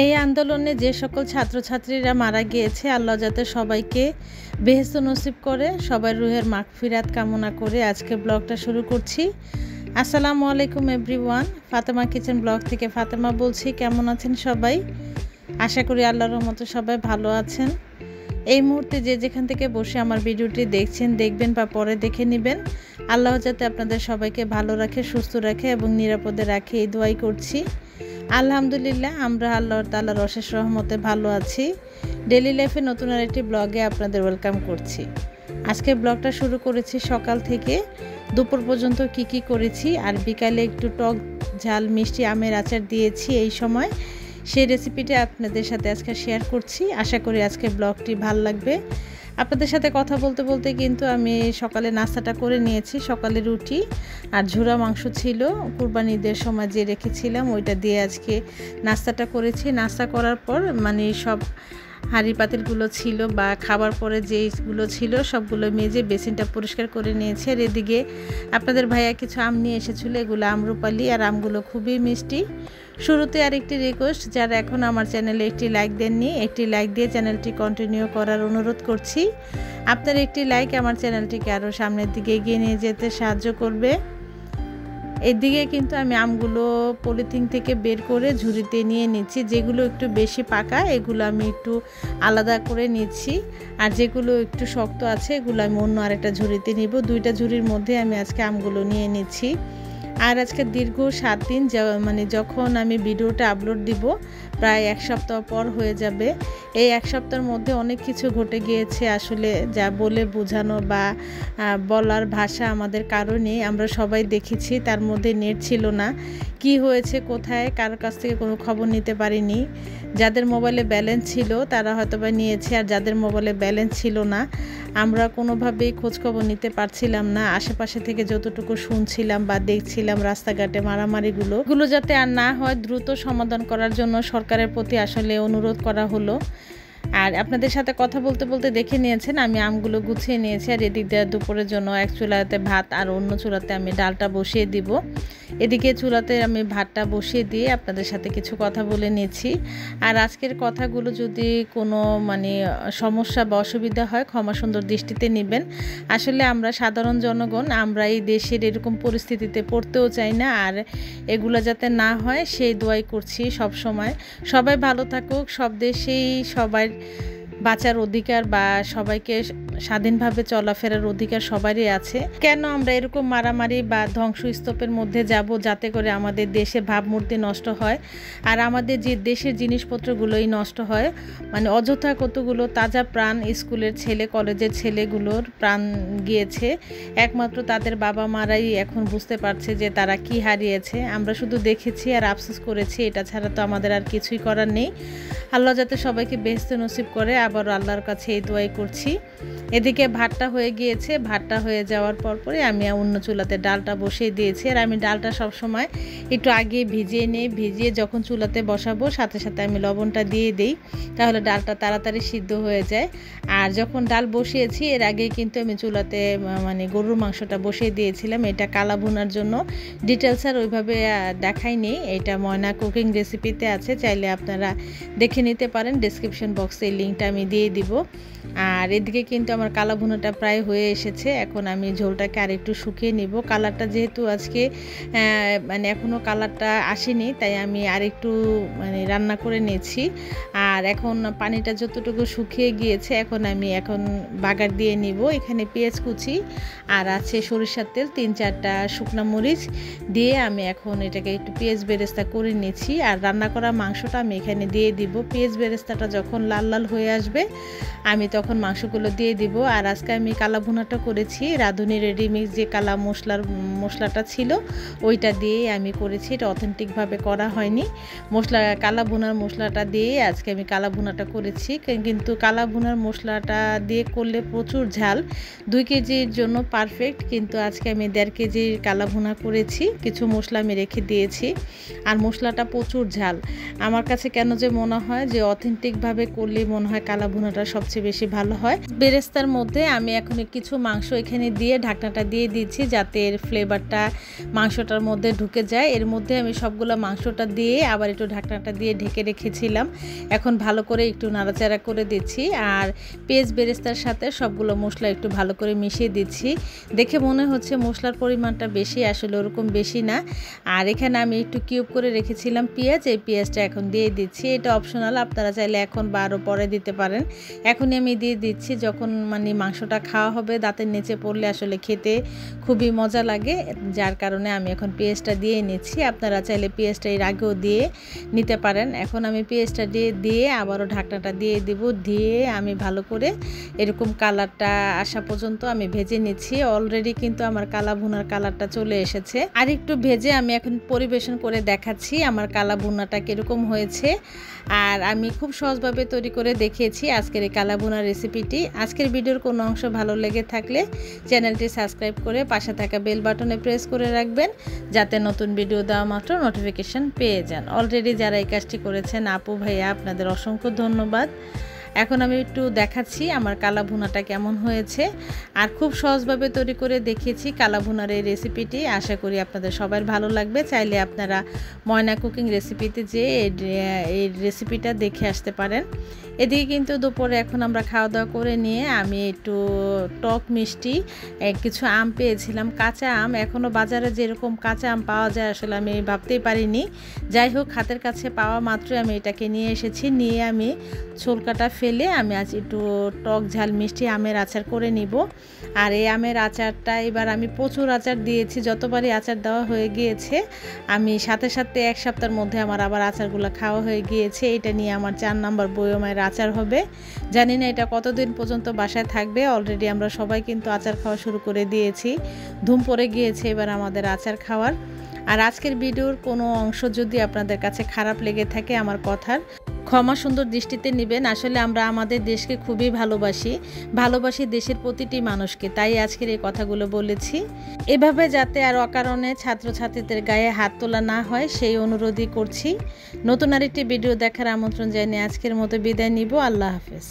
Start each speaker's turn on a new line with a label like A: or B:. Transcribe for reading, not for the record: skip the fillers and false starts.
A: এই আন্দোলনে যে সকল ছাত্রছাত্রীরা মারা গিয়েছে, আল্লাহ যাতে সবাইকে বেহেশত নসিব করে, সবাই রুহের মাগফিরাত কামনা করে আজকে ব্লগটা শুরু করছি। আসসালামু আলাইকুম এভরিওয়ান, ফাতেমা কিচেন ব্লগ থেকে ফাতেমা বলছি। কেমন আছেন সবাই? আশা করি আল্লাহর রহমতে সবাই ভালো আছেন। এই মুহূর্তে যে যেখান থেকে বসে আমার ভিডিওটি দেখছেন, দেখবেন বা পরে দেখে নেবেন। আল্লাহ যাতে আপনাদের সবাইকে ভালো রাখে, সুস্থ রাখে এবং নিরাপদে রাখে, এই দোয়াই করছি। আলহামদুলিল্লাহ, আমরা আল্লাহ তাআলার অশেষ রহমতে ভালো আছি। ডেইলি লাইফে নতুন আরেকটি ব্লগে আপনাদের ওয়েলকাম করছি। আজকে ব্লগটা শুরু করেছি সকাল থেকে দুপুর পর্যন্ত কি করেছি, আর বিকালে একটু টক ঝাল মিষ্টি আমের আচার দিয়েছি। এই সময় সেই রেসিপিটা আপনাদের সাথে আজকে শেয়ার করছি। আশা করি আজকে ব্লগটি ভালো লাগবে। আপনাদের সাথে কথা বলতে বলতে কিন্তু আমি সকালে নাস্তাটা করে নিয়েছি। সকালে রুটি আর ঝুরা মাংস ছিল, কুরবানি ঈদের সময় যে রেখেছিলাম, ওইটা দিয়ে আজকে নাস্তাটা করেছি। নাস্তা করার পর সব হাঁড়ি পাতিলগুলো ছিল বা খাবার পরে যেইগুলো ছিল সবগুলো মেজে বেসিনটা পরিষ্কার করে নিয়েছে। আর এদিকে আপনাদের ভাইয়া কিছু আম নিয়ে এসেছিলো, এগুলো আমরুপালি, আর আমগুলো খুবই মিষ্টি। শুরুতে আরেকটি রিকোয়েস্ট, যারা এখন আমার চ্যানেলে একটি লাইক দেননি, একটি লাইক দিয়ে চ্যানেলটি কন্টিনিউ করার অনুরোধ করছি। আপনার একটি লাইক আমার চ্যানেলটিকে আরও সামনের দিকে এগিয়ে নিয়ে যেতে সাহায্য করবে। এদিকে কিন্তু আমি আমগুলো পলিথিন থেকে বের করে ঝুড়িতে নিয়ে নিচ্ছি। যেগুলো একটু বেশি পাকা এগুলো আমি একটু আলাদা করে নিচ্ছি, আর যেগুলো একটু শক্ত আছে এগুলো আমি অন্য আরেকটা ঝুড়িতে নিব। দুইটা ঝুড়ির মধ্যে আমি আজকে আমগুলো নিয়ে নিচ্ছি। আর আজকে দীর্ঘ 7 দিন যখন আমি ভিডিওটা আপলোড দিব, প্রায় 1 সপ্তাহ পর হয়ে যাবে। এই 1 সপ্তাহের মধ্যে অনেক কিছু ঘটে গিয়েছে, আসলে যা বলে বোঝানো বা বলার ভাষা আমাদের কারণে আমরা সবাই দেখেছি। তার মধ্যে নেট ছিল না, কি হয়েছে কোথায় কারোর কাছ থেকে কোনো খবর নিতে পারিনি। যাদের মোবাইলে ব্যালেন্স ছিল তারা হয়তো বা নিয়েছে, আর যাদের মোবাইলে ব্যালেন্স ছিল না আমরা কোনোভাবেই খোঁজখবর নিতে পারছিলাম না। আশেপাশে থেকে যতটুকু শুনছিলাম বা দেখছিলাম রাস্তাঘাটে মারামারিগুলো যাতে আর না হয়, দ্রুত সমাধান করার জন্য সরকারের প্রতি আসলে অনুরোধ করা হলো। আর আপনাদের সাথে কথা বলতে বলতে দেখে নিয়েছেন আমি আমগুলো গুছিয়ে নিয়েছি। আর এদিক দিয়ে দুপুরের জন্য এক চুলাতে ভাত আর অন্য চুলাতে আমি ডালটা বসিয়ে দিব। এদিকে চুলাতে আমি ভাতটা বসিয়ে দিয়ে আপনাদের সাথে কিছু কথা বলে নিয়েছি। আর আজকের কথাগুলো যদি কোনো সমস্যা বা অসুবিধা হয় ক্ষমা সুন্দর দৃষ্টিতে নেবেন। আসলে আমরা সাধারণ জনগণ, আমরা এই দেশের এরকম পরিস্থিতিতে পড়তেও চাই না, আর এগুলো যাতে না হয় সেই দোয়াই করছি সব সময়। সবাই ভালো থাকুক, সব দেশেই সবাই বাঁচার অধিকার বা সবাইকে স্বাধীনভাবে চলাফেরার অধিকার সবারই আছে। কেন আমরা এরকম মারামারি বা ধ্বংসস্তূপের মধ্যে যাব যাতে করে আমাদের দেশের ভাবমূর্তি নষ্ট হয়, আর আমাদের যে দেশের জিনিসপত্রগুলোই নষ্ট হয়। অযথা কতগুলো তাজা প্রাণ, স্কুলের ছেলে কলেজের ছেলেগুলোর প্রাণ গিয়েছে। একমাত্র তাদের বাবা মারাই এখন বুঝতে পারছে যে তারা কি হারিয়েছে। আমরা শুধু দেখেছি আর আফসোস করেছি, এটা ছাড়া তো আমাদের আর কিছুই করার নেই। আল্লাহ যাতে সবাইকে বেহেশত নসিব করে, আবারও আল্লাহর কাছে এই দোয়াই করছি। এদিকে ভাতটা হয়ে গিয়েছে, ভাতটা হয়ে যাওয়ার পরে আমি অন্য চুলাতে ডালটা বসিয়ে দিয়েছি। আর আমি ডালটা সবসময় একটু আগে ভিজিয়ে যখন চুলাতে বসাবো সাথে সাথে আমি লবণটা দিয়ে দিই, তাহলে ডালটা তাড়াতাড়ি সিদ্ধ হয়ে যায়। আর যখন ডাল বসিয়েছি এর আগে কিন্তু আমি চুলাতে গরুর মাংসটা বসিয়ে দিয়েছিলাম, এটা কালা ভুনার জন্য। ডিটেলস আর ওইভাবে দেখাইনি, এটা ময়না কুকিং রেসিপিতে আছে, চাইলে আপনারা দেখে নিতে পারেন। ডেসক্রিপশন বক্সে এই লিঙ্কটা আমি দিয়ে দিব। আর এদিকে কিন্তু আমার কালা ভুনাটা প্রায় হয়ে এসেছে। এখন আমি ঝোলটাকে আর একটু শুকিয়ে নিব। কালারটা যেহেতু আজকে এখনও কালারটা আসেনি, তাই আমি আর একটু রান্না করে নিয়েছি। আর এখন পানিটা যতটুকু শুকিয়ে গিয়েছে, এখন বাগার দিয়ে নিব। এখানে পেঁয়াজ কুচি আর আছে সরিষার তেল, 3-4টা শুকনো মরিচ দিয়ে আমি এখন এটাকে একটু পেঁয়াজ বেরেস্তা করে নিয়েছি। আর রান্না করা মাংসটা আমি এখানে দিয়ে দিব। পেঁয়াজ বেরেস্তাটা যখন লাল লাল হয়ে আসবে আমি তখন মাংসগুলো দিয়ে দিব। আর আজকে আমি কালা ভুনাটা করেছি রাঁধুনি রেডিমিক্স, যে কালা মশলাটা ছিল ওইটা দিয়ে আমি করেছি। এটা অথেন্টিকভাবে করা হয়নি, কালা ভুনার মশলাটা দিয়ে আজকে আমি কালা ভুনাটা করেছি। কিন্তু কালা ভুনার মশলাটা দিয়ে করলে প্রচুর ঝাল, 2 কেজির জন্য পারফেক্ট। কিন্তু আজকে আমি 1.5 কেজির কালা ভুনা করেছি, কিছু মশলা আমি রেখে দিয়েছি। আর মশলাটা প্রচুর ঝাল। আমার কাছে কেন যে মনে হয় যে অথেন্টিকভাবে করলে মনে হয় কালা ভুনাটা সবচেয়ে বেশি ভালো হয়। বেরেস্তার মধ্যে আমি এখন কিছু মাংস এখানে দিয়ে ঢাকনাটা দিয়ে দিচ্ছি যাতে এর ফ্লেভারটা মাংসটার মধ্যে ঢুকে যায়। এর মধ্যে আমি সবগুলো মাংসটা দিয়ে আবার একটু ঢাকনাটা দিয়ে ঢেকে রেখেছিলাম। এখন ভালো করে একটু নাড়াচাড়া করে দিচ্ছি আর পেঁয়াজ বেরেস্তার সাথে সবগুলো মশলা একটু ভালো করে মিশিয়ে দিচ্ছি। দেখে মনে হচ্ছে মশলার পরিমাণটা বেশি, আসলে ওরকম বেশি না। আর এখানে আমি একটু কিউব করে রেখেছিলাম পেঁয়াজ, এই পেঁয়াজটা এখন দিয়ে দিচ্ছি। এটা অপশনাল, আপনারা চাইলে এখন বা আরও পরে দিতে পারেন। এখনই আমি দিয়ে দিচ্ছি, যখন মানে মাংসটা খাওয়া হবে দাঁতের নিচে পড়লে আসলে খেতে খুবই মজা লাগে, যার কারণে আমি এখন পেঁয়াজটা দিয়ে নিচ্ছি। আপনারা চাইলে পেঁয়াজটা এর আগেও দিয়ে নিতে পারেন। এখন আমি পেঁয়াজটা দিয়ে আবারও ঢাকনাটা দিয়ে দিব, দিয়ে আমি ভালো করে এরকম কালারটা আসা পর্যন্ত আমি ভেজে নিচ্ছি। অলরেডি কিন্তু আমার কালা ভুনার কালারটা চলে এসেছে। আর একটু ভেজে আমি এখন পরিবেশন করে দেখাচ্ছি আমার কালা ভুনাটা কীরকম হয়েছে। আর আমি খুব সহজভাবে তৈরি করে দেখিয়েছি আজকের এই কালা ভুনার রেসিপিটি। আজকের ভিডিওর কোনো অংশ ভালো লেগে থাকলে চ্যানেলটি সাবস্ক্রাইব করে পাশে থাকা বেল বাটনে প্রেস করে রাখবেন, যাতে নতুন ভিডিও দেওয়া মাত্র নোটিফিকেশন পেয়ে যান। অলরেডি যারা এই কাজটি করেছেন আপু ভাইয়া, আপনাদের অসংখ্য ধন্যবাদ। এখন আমি একটু দেখাচ্ছি আমার কালা ভুনাটা কেমন হয়েছে। আর খুব সহজভাবে তৈরি করে দেখিয়েছি কালা ভুনার এই রেসিপিটি। আশা করি আপনাদের সবার ভালো লাগবে। চাইলে আপনারা ময়না কুকিং রেসিপিতে যেয়ে এই রেসিপিটা দেখে আসতে পারেন। এদিকে কিন্তু দুপুরে এখন আমরা খাওয়া দাওয়া করে নিয়ে আমি একটু টক মিষ্টি কিছু আম পেয়েছিলাম, কাঁচা আম। এখনও বাজারে যেরকম কাঁচা আম পাওয়া যায় আসলে আমি ভাবতেই পারিনি। যাই হোক, হাতের কাছে পাওয়া মাত্রই আমি এটাকে নিয়ে এসেছি। নিয়ে আমি ছোলকাটা ফেলে আমি আজ একটু টক ঝাল মিষ্টি আমের আচার করে নিব। আর এই আমের আচারটা এবার আমি প্রচুর আচার দিয়েছি, যতবারই আচার দেওয়া হয়ে গিয়েছে আমি সাথে সাথে এক সপ্তাহের মধ্যে আমার আবার আচারগুলো খাওয়া হয়ে গিয়েছে। এটা নিয়ে আমার 4 নম্বর বয়মের আচার হবে। জানি না এটা কতদিন পর্যন্ত বাসায় থাকবে। অলরেডি আমরা সবাই কিন্তু আচার খাওয়া শুরু করে দিয়েছি, ধুম পড়ে গিয়েছে এবার আমাদের আচার খাওয়ার। আর আজকের ভিডিওর কোনো অংশ যদি আপনাদের কাছে খারাপ লেগে থাকে আমার কথার ক্ষমা সুন্দর দৃষ্টিতে নেবেন। আসলে আমরা আমাদের দেশকে খুবই ভালোবাসি দেশের প্রতিটি মানুষকে, তাই আজকের এই কথাগুলো বলেছি। এভাবে যাতে আর অকারণে ছাত্রছাত্রীদের গায়ে হাত তোলা না হয় সেই অনুরোধই করছি। নতুন আরেকটি ভিডিও দেখার আমন্ত্রণ জানিয়ে আজকের মতো বিদায় নিব। আল্লাহ হাফেজ।